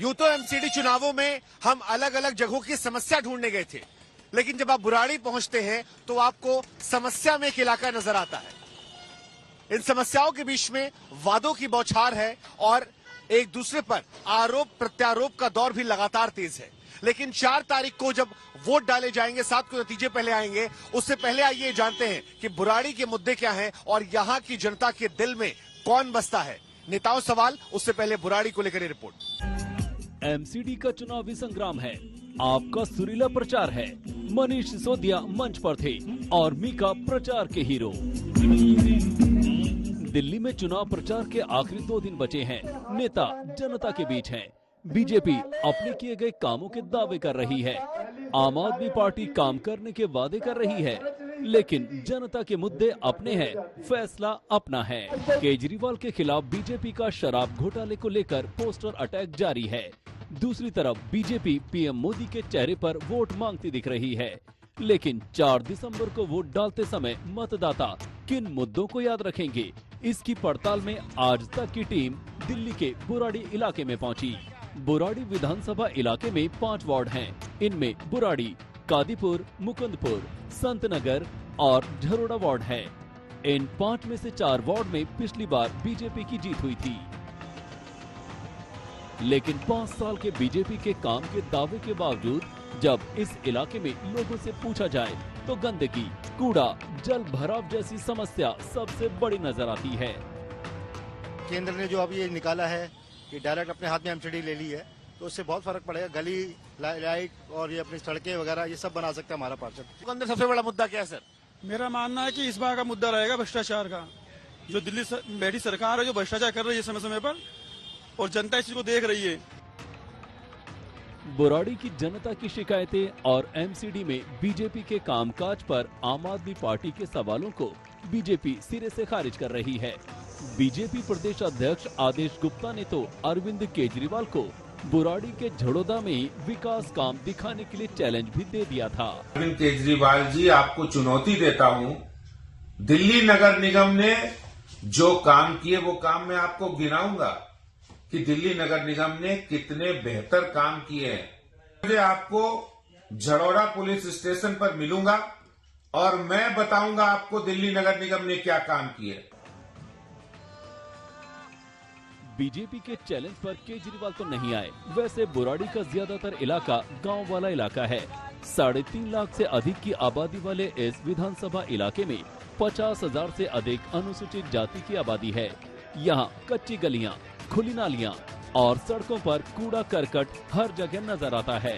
यूं तो एमसीडी चुनावों में हम अलग अलग जगहों की समस्या ढूंढने गए थे, लेकिन जब आप बुराड़ी पहुंचते हैं तो आपको समस्या में एक इलाका नजर आता है। इन समस्याओं के बीच में वादों की बौछार है और एक दूसरे पर आरोप प्रत्यारोप का दौर भी लगातार तेज है। लेकिन 4 तारीख को जब वोट डाले जाएंगे, 7 को नतीजे पहले आएंगे, उससे पहले आइए जानते हैं कि बुराड़ी के मुद्दे क्या हैं और यहां की जनता के दिल में कौन बसता है। नेताओं सवाल, उससे पहले बुराड़ी को लेकर रिपोर्ट। एमसीडी का चुनावी संग्राम है, आपका सुरीला प्रचार है। मनीष सिसोदिया मंच पर थे और मीका प्रचार के हीरो। दिल्ली में चुनाव प्रचार के आखिरी 2 दिन बचे हैं। नेता जनता के बीच हैं। बीजेपी अपने किए गए कामों के दावे कर रही है। आम आदमी पार्टी काम करने के वादे कर रही है, लेकिन जनता के मुद्दे अपने हैं, फैसला अपना है। केजरीवाल के खिलाफ बीजेपी का शराब घोटाले को लेकर पोस्टर अटैक जारी है। दूसरी तरफ बीजेपी पीएम मोदी के चेहरे पर वोट मांगती दिख रही है। लेकिन 4 दिसंबर को वोट डालते समय मतदाता किन मुद्दों को याद रखेंगे, इसकी पड़ताल में आज तक की टीम दिल्ली के बुराड़ी इलाके में पहुंची। बुराड़ी विधानसभा इलाके में 5 वार्ड हैं। इनमें बुराड़ी, कादीपुर, मुकुंदपुर, संतनगर और झरोड़ा वार्ड है। इन 5 में से 4 वार्ड में पिछली बार बीजेपी की जीत हुई थी, लेकिन 5 साल के बीजेपी के काम के दावे के बावजूद जब इस इलाके में लोगों से पूछा जाए तो गंदगी, कूड़ा, जल भराव जैसी समस्या सबसे बड़ी नजर आती है। केंद्र ने जो अभी ये निकाला है कि डायरेक्ट अपने हाथ में एमसीडी ले ली है, तो उससे बहुत फर्क पड़ेगा। गली, लाइट और ये अपनी सड़कें वगैरह ये सब बना सकता है हमारा पार्षद। अंदर सबसे बड़ा मुद्दा क्या है सर? मेरा मानना है कि इस बार का मुद्दा रहेगा भ्रष्टाचार का। जो दिल्ली बैठी सरकार है, जो भ्रष्टाचार कर रही है समय समय पर, और जनता इस चीज को देख रही है। बुराड़ी की जनता की शिकायतें और एमसीडी में बीजेपी के कामकाज पर आम आदमी पार्टी के सवालों को बीजेपी सिरे से खारिज कर रही है। बीजेपी प्रदेश अध्यक्ष आदेश गुप्ता ने तो अरविंद केजरीवाल को बुराड़ी के झड़ोदा में ही विकास काम दिखाने के लिए चैलेंज भी दे दिया था। अरविंद केजरीवाल जी, आपको चुनौती देता हूं, दिल्ली नगर निगम ने जो काम किए वो काम मैं आपको गिनाऊंगा कि दिल्ली नगर निगम ने कितने बेहतर काम किए हैं। मुझे आपको झड़ोड़ा पुलिस स्टेशन पर मिलूंगा और मैं बताऊंगा आपको दिल्ली नगर निगम ने क्या काम किए। बीजेपी के चैलेंज पर केजरीवाल तो नहीं आए। वैसे बुराड़ी का ज्यादातर इलाका गांव वाला इलाका है। 3.5 लाख से अधिक की आबादी वाले इस विधानसभा इलाके में 50,000 से अधिक अनुसूचित जाति की आबादी है। यहाँ कच्ची गलियां, खुली नालियां और सड़कों पर कूड़ा करकट हर जगह नजर आता है।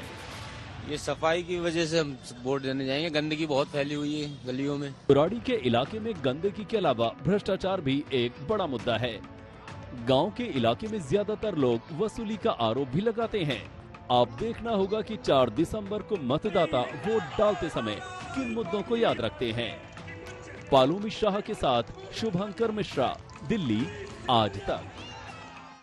ये सफाई की वजह से हम वोट देने जाएंगे। गंदगी बहुत फैली हुई है गलियों में। बुराड़ी के इलाके में गंदगी के अलावा भ्रष्टाचार भी एक बड़ा मुद्दा है। गांव के इलाके में ज्यादातर लोग वसूली का आरोप भी लगाते हैं। आप देखना होगा कि 4 दिसंबर को मतदाता वोट डालते समय किन मुद्दों को याद रखते हैं। पालू मिश्रा के साथ शुभंकर मिश्रा, दिल्ली आज तक।